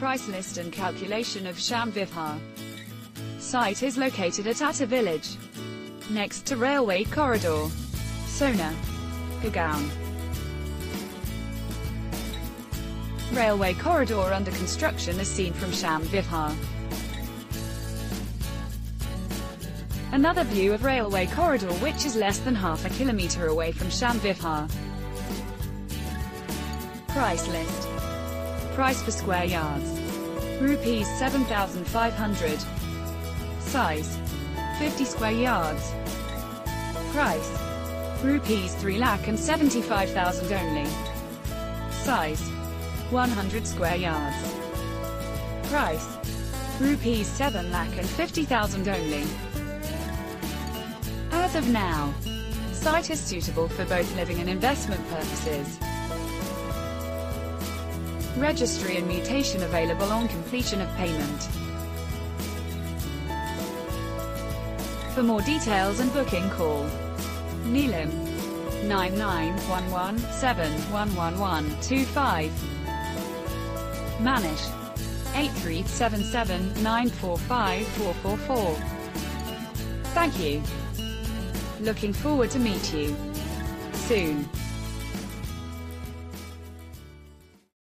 price list and calculation of Sham Vihar. Site is located at Atta village, next to railway corridor, Sohna, Gurgaon. Railway corridor under construction as seen from Sham Vihar. Another view of railway corridor which is less than half a kilometer away from Sham Vihar. Price list. Price per square yards. Rupees 7,500. Size. 50 square yards. Price. Rupees 3,75,000 only. Size. 100 square yards. Price. Rupees 7,50,000 only. As of now, site is suitable for both living and investment purposes. Registry and mutation available on completion of payment. For more details and booking, call Neelam 9911711125, Manish 8377945444. Thank you. Looking forward to meet you soon.